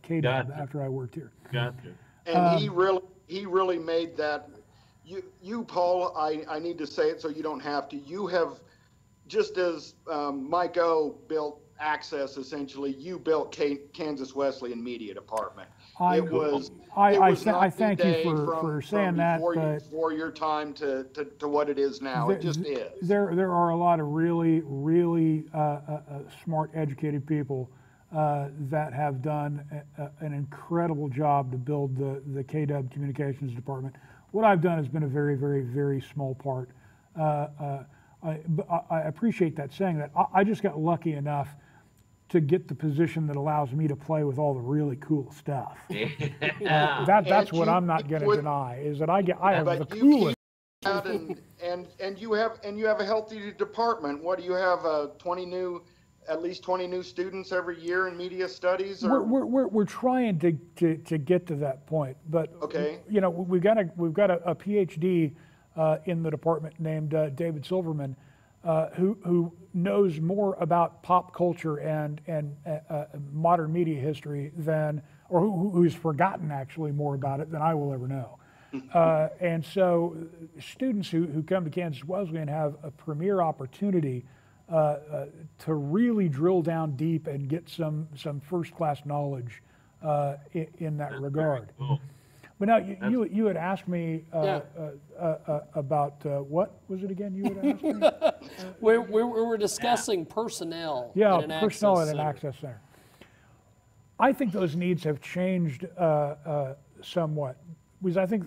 KDAB Gotcha. after I worked here. Gotcha. And he really made that. You Paul, I need to say it so you don't have to. You have, just as Mike O built Access, essentially, you built Kansas Wesleyan Media Department. I thank you for saying that. Before your time to what it is now, it just is. There are a lot of really smart, educated people that have done an incredible job to build the KDAB Communications Department. What I've done has been a very small part. I appreciate that saying that. I just got lucky enough to get the position that allows me to play with all the really cool stuff. That's what I'm not going to deny, is that I have the coolest. And you have a healthy department. What do you have? At least 20 new students every year in media studies? Or? We're trying to get to that point, but okay. You know, we've got a PhD in the department named David Silverman, who knows more about pop culture and modern media history who's forgotten actually more about it than I will ever know. And so students who come to Kansas Wesleyan have a premier opportunity to really drill down deep and get some first-class knowledge in that regard. Cool. But now you had asked me about what was it again? You had asked me. We were discussing personnel. Yeah, at an personnel at access an center. access center. I think those needs have changed somewhat, because I think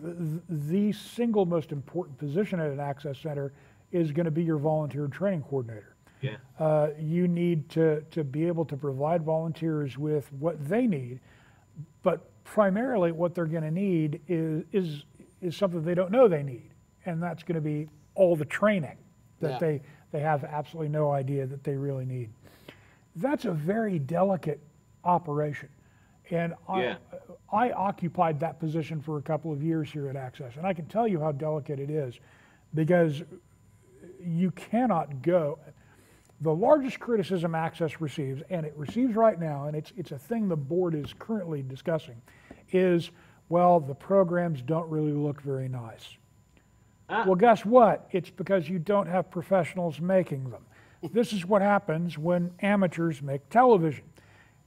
the single most important position at an access center is going to be your volunteer training coordinator. Yeah. You need to be able to provide volunteers with what they need, but primarily what they're going to need is something they don't know they need, and that's going to be all the training that they have absolutely no idea that they really need. That's a very delicate operation, and I occupied that position for a couple of years here at Access, and I can tell you how delicate it is, because you cannot go. The largest criticism Access receives, and it receives right now, and it's a thing the board is currently discussing, is, well, the programs don't really look very nice. Well, guess what? It's because you don't have professionals making them. This is what happens when amateurs make television.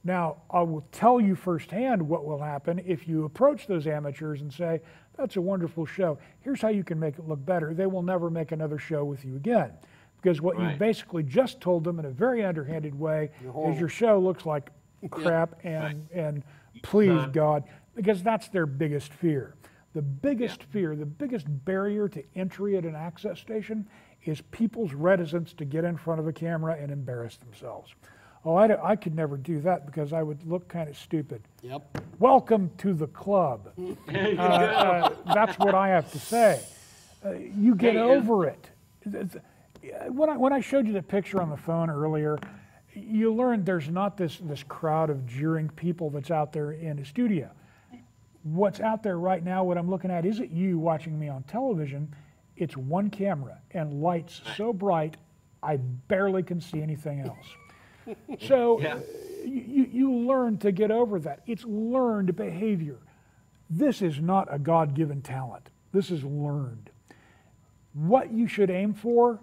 Now, I will tell you firsthand what will happen if you approach those amateurs and say, that's a wonderful show. Here's how you can make it look better. They will never make another show with you again. Because what you basically just told them in a very underhanded way is your show looks like crap, and please God, because that's their biggest fear. The biggest fear, the biggest barrier to entry at an access station is people's reticence to get in front of a camera and embarrass themselves. Oh, I could never do that because I would look kind of stupid. Yep. Welcome to the club. That's what I have to say. You get over it. When I showed you the picture on the phone earlier, you learned there's not this crowd of jeering people that's out there in the studio. What's out there right now, what I'm looking at, isn't you watching me on television. It's one camera and lights so bright, I barely can see anything else. So you learn to get over that. It's learned behavior. This is not a God-given talent. This is learned. What you should aim for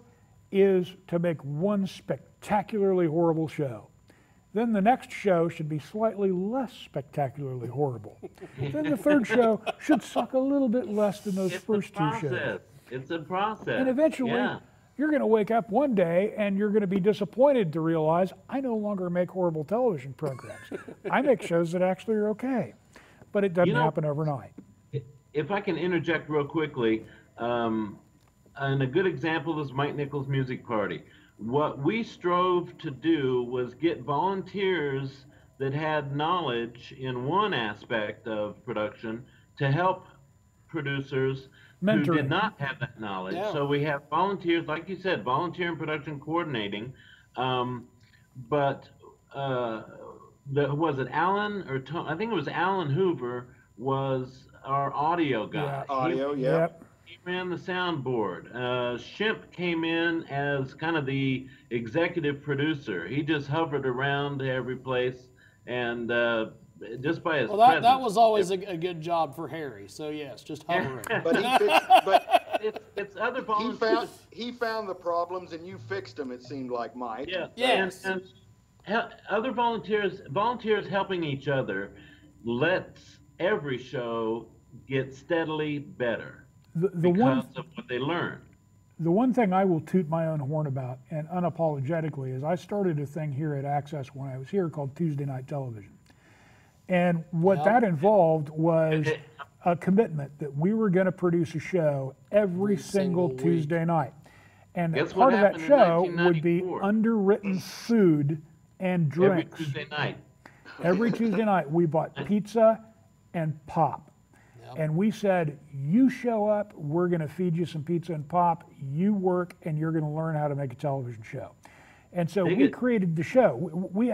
is to make one spectacularly horrible show. Then the next show should be slightly less spectacularly horrible. Then the third show should suck a little bit less than those first two shows. It's a process. And eventually, you're going to wake up one day and you're going to be disappointed to realize I no longer make horrible television programs. I make shows that actually are okay. But it doesn't happen overnight. If I can interject real quickly, and a good example is Mike Nichols' Music Party. What we strove to do was get volunteers that had knowledge in one aspect of production to help producers who did not have that knowledge. Yeah. So we have volunteers, like you said, volunteer and production coordinating. Was it Alan or Tom? I think it was Alan Hoover was our audio guy. Yeah, audio, yep. He ran the soundboard. Shimp came in as kind of the executive producer. He just hovered around every place, and just by his presence. That was always a good job for Harry. So yes, just hovering. It's other volunteers. He found the problems, and you fixed them. It seemed like, Mike. Yeah. Yes. And other volunteers helping each other lets every show get steadily better. Because of what they learned. The one thing I will toot my own horn about, and unapologetically, is I started a thing here at Access when I was here called Tuesday Night Television. And what that involved was a commitment that we were going to produce a show every single Tuesday night. And part of that show would be underwritten food and drinks. Every Tuesday night. Every Tuesday night we bought pizza and pop. And we said, you show up, we're going to feed you some pizza and pop, you work, and you're going to learn how to make a television show. And so we created the show. We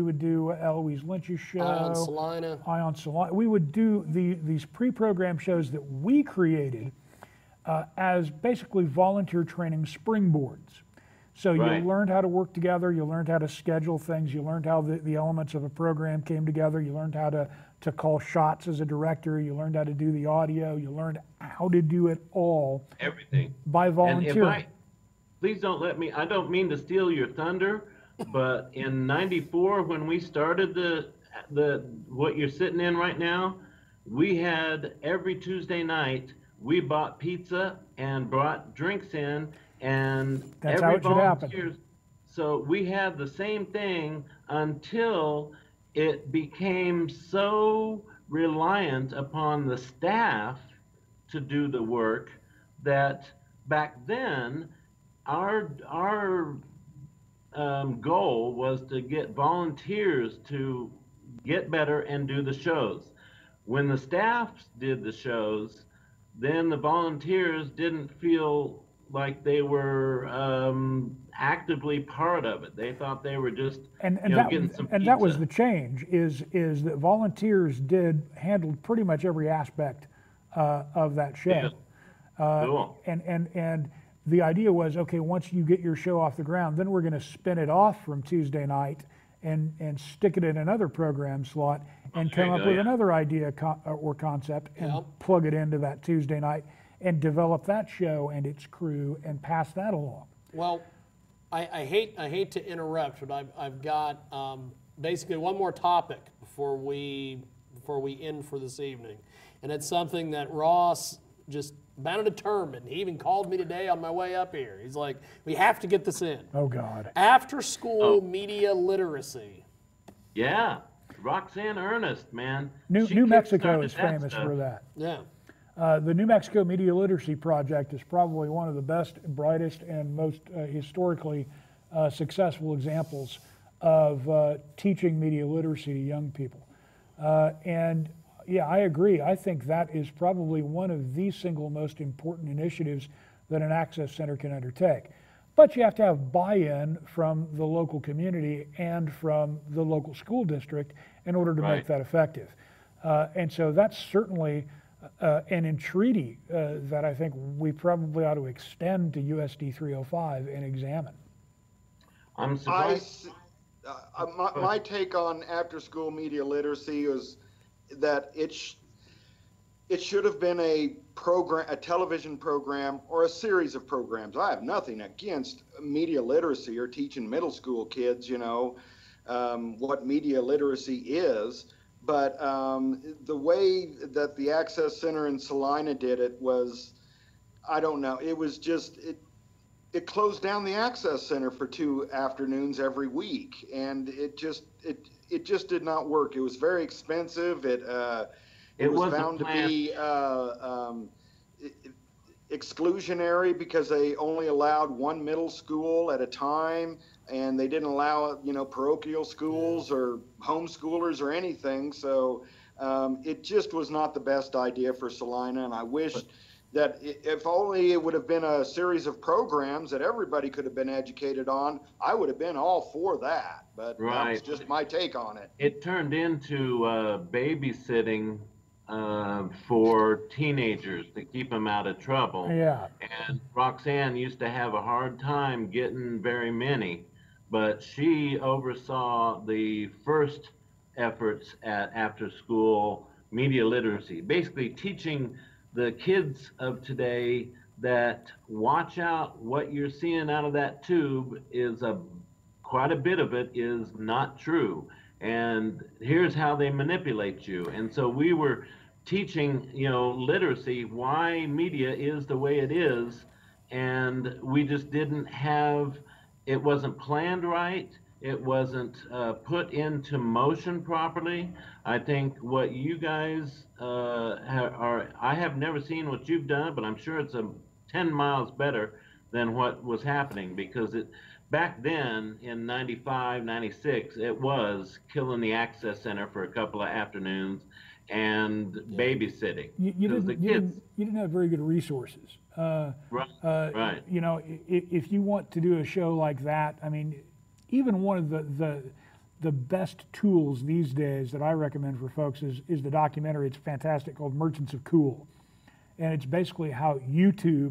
would do Eloise Lynch's show. On Salina. On Salina. We would do these pre-programmed shows that we created as basically volunteer training springboards. So you learned how to work together, you learned how to schedule things, you learned how the elements of a program came together, you learned how to call shots as a director, you learned how to do the audio, you learned how to do it all. Everything. By volunteering. Please don't let me, I don't mean to steal your thunder, but in '94 when we started the what you're sitting in right now, we had every Tuesday night, we bought pizza and brought drinks in, and that's how it should happen. So we had the same thing until it became so reliant upon the staff to do the work that back then our goal was to get volunteers to get better and do the shows. When the staff did the shows, then the volunteers didn't feel like they were actively part of it. They thought they were just getting some pizza. That was the change. Is that volunteers handled pretty much every aspect of that show. Yeah. Cool. And the idea was, okay, once you get your show off the ground, then we're going to spin it off from Tuesday night and stick it in another program slot and come up with another idea or concept and plug it into that Tuesday night and develop that show and its crew and pass that along. Well, I hate to interrupt, but I've got basically one more topic before we end for this evening, and it's something that Ross just bound determined. He even called me today on my way up here. He's like, we have to get this in. Oh, God. After school media literacy. Yeah. Roxanne Ernest, man. New Mexico is famous for that. Yeah. The New Mexico Media Literacy Project is probably one of the best, brightest, and most historically successful examples of teaching media literacy to young people. And yeah, I agree. I think that is probably one of the single most important initiatives that an access center can undertake. But you have to have buy-in from the local community and from the local school district in order to make that effective. And so that's certainly an entreaty that I think we probably ought to extend to USD 305 and examine. I'm surprised. My take on after-school media literacy is that it should have been a television program or a series of programs. I have nothing against media literacy or teaching middle school kids, what media literacy is. But the way that the Access Center in Salina did it was, I don't know, it was just, it closed down the Access Center for 2 afternoons every week. And it just did not work. It was very expensive. It was found to be exclusionary because they only allowed one middle school at a time, and they didn't allow parochial schools or homeschoolers or anything. So it just was not the best idea for Salina, and I wish that if only it would have been a series of programs that everybody could have been educated on, I would have been all for that. But that's just my take on it. It turned into babysitting for teenagers to keep them out of trouble. Yeah. And Roxanne used to have a hard time getting very many, but she oversaw the first efforts at after-school media literacy, basically teaching the kids of today that watch out, what you're seeing out of that tube is quite a bit of it is not true. And here's how they manipulate you. And so we were teaching, literacy, why media is the way it is. And we just didn't have, it wasn't planned right. It wasn't put into motion properly. I think what you guys I have never seen what you've done, but I'm sure it's 10 miles better than what was happening, because back then in 95, 96, it was killing the Access Center for a couple of afternoons and babysitting. You didn't have very good resources. Right. If you want to do a show like that, I mean, even one of the best tools these days that I recommend for folks is the documentary. It's fantastic, called Merchants of Cool. And it's basically how MTV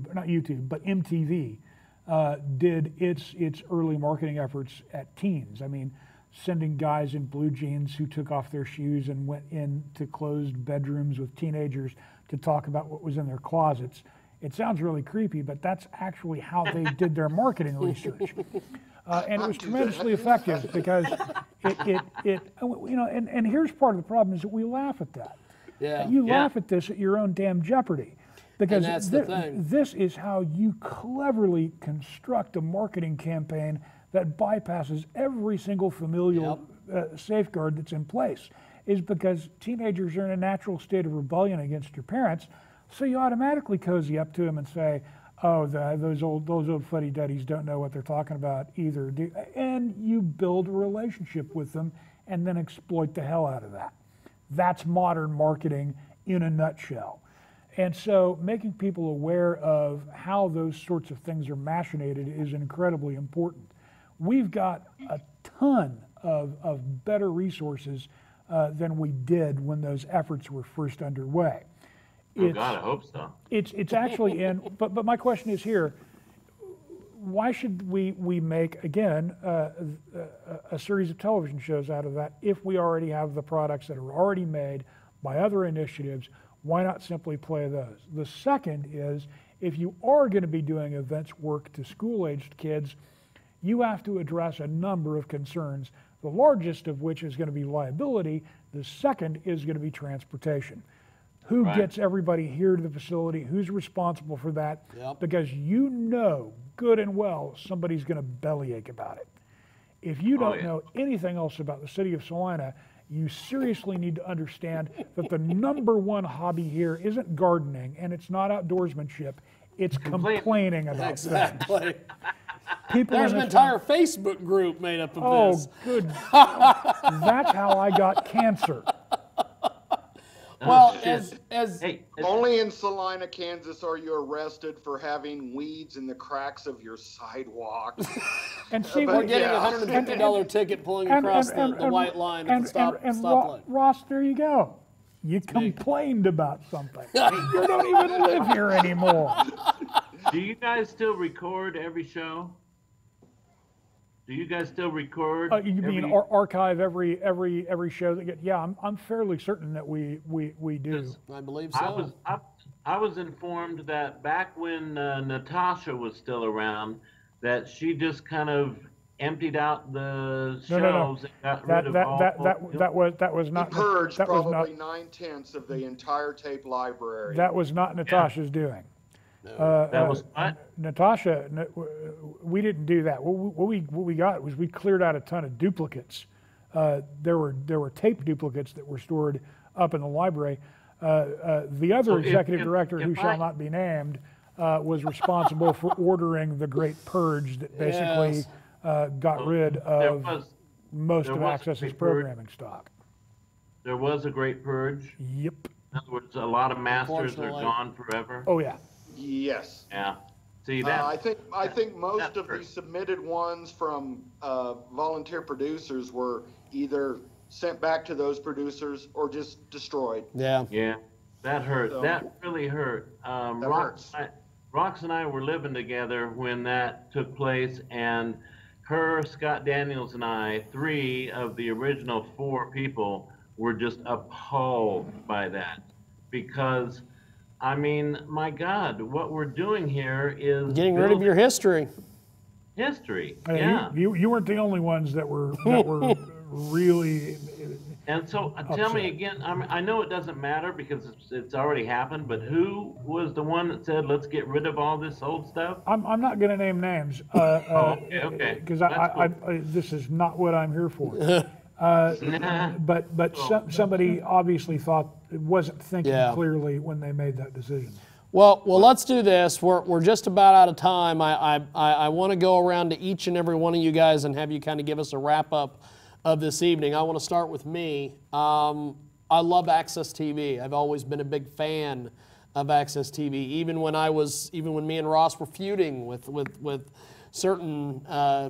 did its early marketing efforts at teens. I mean, sending guys in blue jeans who took off their shoes and went into closed bedrooms with teenagers to talk about what was in their closets. It sounds really creepy, but that's actually how they did their marketing research. And it was tremendously effective because and here's part of the problem is that we laugh at that. Yeah. You laugh at this at your own damn jeopardy. Because and that's the thing. This is how you cleverly construct a marketing campaign that bypasses every single familial safeguard that's in place. is because teenagers are in a natural state of rebellion against your parents, so you automatically cozy up to them and say, oh, those old fuddy-duddies don't know what they're talking about either. And you build a relationship with them and then exploit the hell out of that. That's modern marketing in a nutshell. And so making people aware of how those sorts of things are machinated is incredibly important. We've got a ton of better resources than we did when those efforts were first underway. Oh God, I hope so. It's actually in, but my question is here, why should we make, again, a series of television shows out of that if we already have the products that are already made by other initiatives? Why not simply play those? The second is, if you are going to be doing events work to school-aged kids, you have to address a number of concerns, the largest of which is going to be liability. The second is going to be transportation. Who gets everybody here to the facility? Who's responsible for that? Yep. Because you know good and well somebody's going to bellyache about it. If you don't know anything else about the city of Salina, you seriously need to understand that the number one hobby here isn't gardening and it's not outdoorsmanship, it's complaining about things. Exactly. People There's in an this entire Facebook group made up of this. Oh, good. That's how I got cancer. Well, shit. hey, Only in Salina, Kansas are you arrested for having weeds in the cracks of your sidewalk. And see, we're getting a Yeah. $150 ticket pulling across the white line at the stoplight. Ross, there you go. You complained about something. You don't even live here anymore. Do you guys still record every show? Do you guys still record? You mean archive every show that get? Yeah, I'm fairly certain that we do. I believe so. I was informed that back when Natasha was still around, that she just kind of emptied out the shelves and got rid of all. That was not. He purged that was probably not, 9/10 of the entire tape library. That was not Natasha's doing. That was what? Natasha, we didn't do that. What we got was we cleared out a ton of duplicates. There were tape duplicates that were stored up in the library. The other executive director, who shall not be named, was responsible for ordering the Great Purge that basically got rid of most of Access's programming stock. There was a Great Purge. Yep. In other words, a lot of masters are gone forever. Oh yeah. Yes. Yeah. See that? I think most of the submitted ones from volunteer producers were either sent back to those producers or just destroyed. Yeah. Yeah. That hurt. So, that really hurt. Rox and I were living together when that took place, and Scott Daniels, and I, 3 of the original 4 people, were just appalled by that, because I mean, my God, what we're doing here is getting rid of your history. History, You weren't the only ones that were really. And so, tell me again. I know it doesn't matter because it's already happened. But who was the one that said, "Let's get rid of all this old stuff"? I'm not going to name names. Okay. Because this is not what I'm here for. But somebody obviously wasn't thinking clearly when they made that decision. Well, let's do this. We're just about out of time. I want to go around to each and every one of you guys and have you kind of give us a wrap up of this evening. I want to start with me. I love Access TV. I've always been a big fan of Access TV. Even when me and Ross were feuding with certain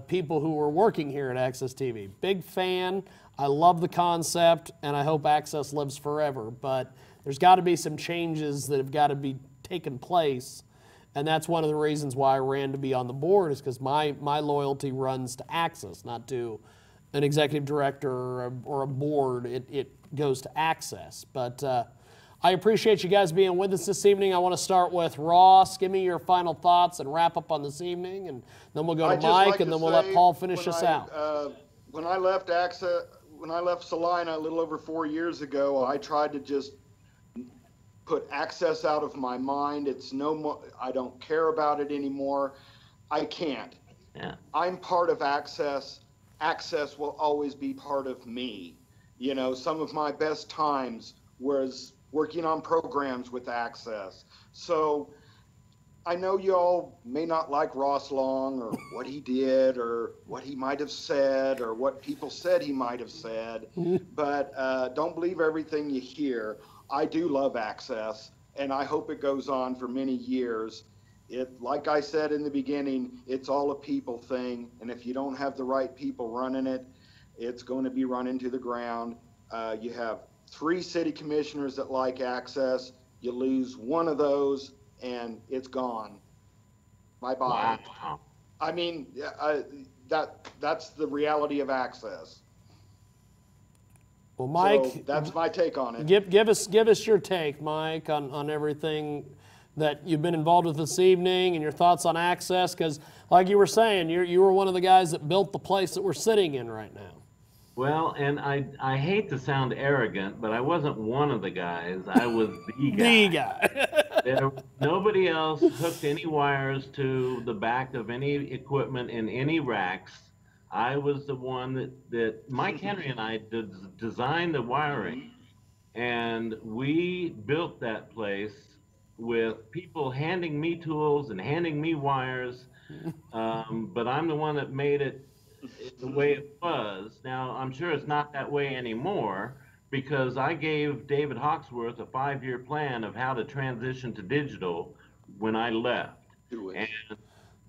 people who were working here at Access TV. Big fan. I love the concept, and I hope Access lives forever. But there's got to be some changes that have got to be taken place, and that's one of the reasons why I ran to be on the board, is because my loyalty runs to Access, not to an executive director or a board. It goes to Access. But I appreciate you guys being with us this evening. I want to start with Ross. Give me your final thoughts and wrap up on this evening, and then we'll go to Mike, and then we'll let Paul finish us out. When I left Salina a little over 4 years ago, I tried to just put Access out of my mind. It's no more. I don't care about it anymore. I can't. Yeah. I'm part of Access. Access will always be part of me. You know, some of my best times was working on programs with Access. So I know y'all may not like Ross Long or what he did or what he might have said or what people said he might have said, but don't believe everything you hear. I do love Access, and I hope it goes on for many years. Like I said in the beginning, it's all a people thing, and if you don't have the right people running it, it's going to be run into the ground. You have 3 city commissioners that like Access. You lose one of those, and it's gone. Bye-bye. Wow. I mean, that's the reality of Access. Well, Mike, So that's my take on it. give us your take, Mike, on everything that you've been involved with this evening and your thoughts on Access, because like you were saying, you were one of the guys that built the place that we're sitting in right now. Well, and I hate to sound arrogant, but I wasn't one of the guys. I was the guy. The guy. Nobody else hooked any wires to the back of any equipment in any racks. I was the one that Mike Henry and I designed the wiring, and we built that place with people handing me tools and handing me wires, but I'm the one that made it the way it was. Now, I'm sure it's not that way anymore, because I gave David Hawksworth a 5-year plan of how to transition to digital when I left. And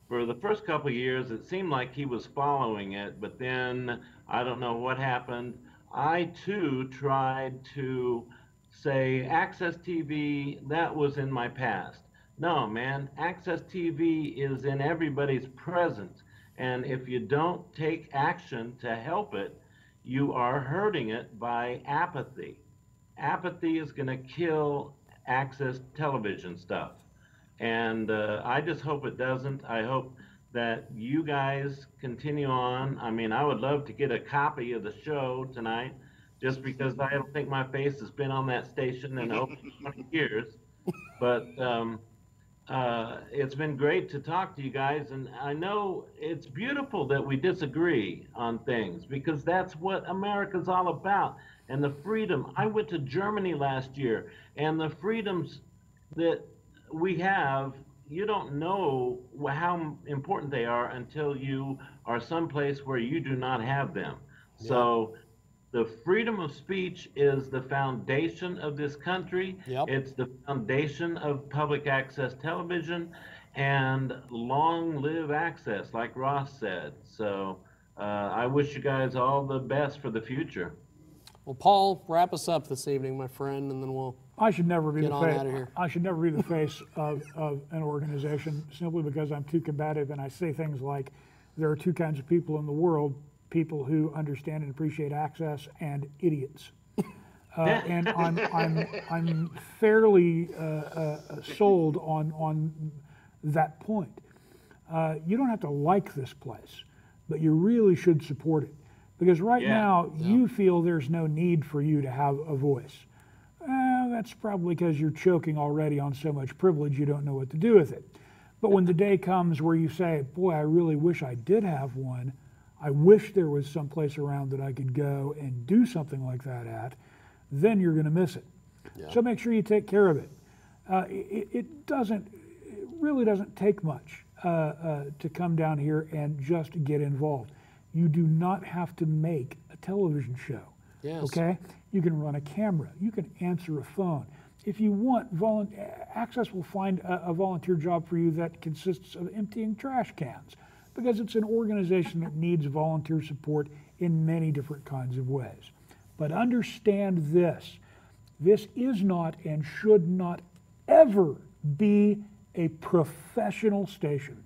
for the first couple of years, it seemed like he was following it, but then I don't know what happened. I too tried to say Access TV, that was in my past. No, man, Access TV is in everybody's present. And if you don't take action to help it, you are hurting it by apathy. Apathy is going to kill Access television stuff. And I just hope it doesn't. I hope that you guys continue on. I mean, I would love to get a copy of the show tonight, just because I don't think my face has been on that station in over 20 years. But it's been great to talk to you guys, and I know it's beautiful that we disagree on things, because that's what America's all about. And the freedom. I went to Germany last year, and the freedoms that we have, you don't know how important they are until you are someplace where you do not have them. Yeah. So the freedom of speech is the foundation of this country. Yep. It's the foundation of public access television, and long live Access, like Ross said. So I wish you guys all the best for the future. Well, Paul, wrap us up this evening, my friend, and then we'll I should never be get the on face. out of here. I should never be the face of an organization, simply because I'm too combative, and I say things like, there are 2 kinds of people in the world: people who understand and appreciate Access, and idiots. And I'm fairly sold on that point. You don't have to like this place, but you really should support it. Because right now, you feel there's no need for you to have a voice. That's probably because you're choking already on so much privilege you don't know what to do with it. But when the day comes where you say, boy, I really wish I did have one, I wish there was some place around that I could go and do something like that at, then you're going to miss it. Yeah. So make sure you take care of it. It really doesn't take much to come down here and just get involved. You do not have to make a television show. Yes. Okay? You can run a camera. You can answer a phone. If you want, Access will find a volunteer job for you that consists of emptying trash cans, because it's an organization that needs volunteer support in many different kinds of ways. But understand this is not and should not ever be a professional station.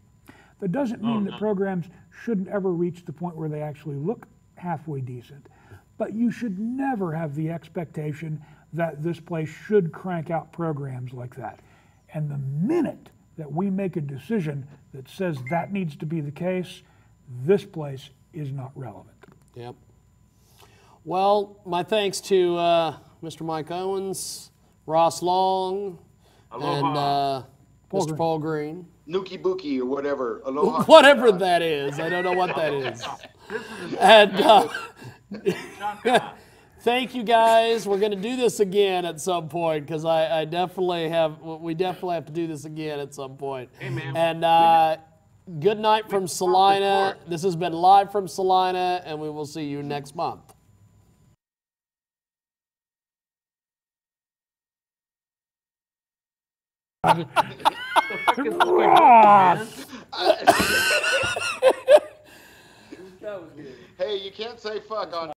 That doesn't mean that programs shouldn't ever reach the point where they actually look halfway decent. But you should never have the expectation that this place should crank out programs like that. And the minute that we make a decision that says that needs to be the case, this place is not relevant. Yep. Well, my thanks to Mr. Mike Owens, Ross Long, and Mr. Paul Green. Nookie Bookie or whatever. Aloha. Whatever that is. I don't know what that is. And Thank you guys. We're going to do this again at some point because I definitely have. We definitely have to do this again at some point. Hey, man. And good night from Salina. This has been live from Salina, and we will see you next month. Hey, you can't say fuck on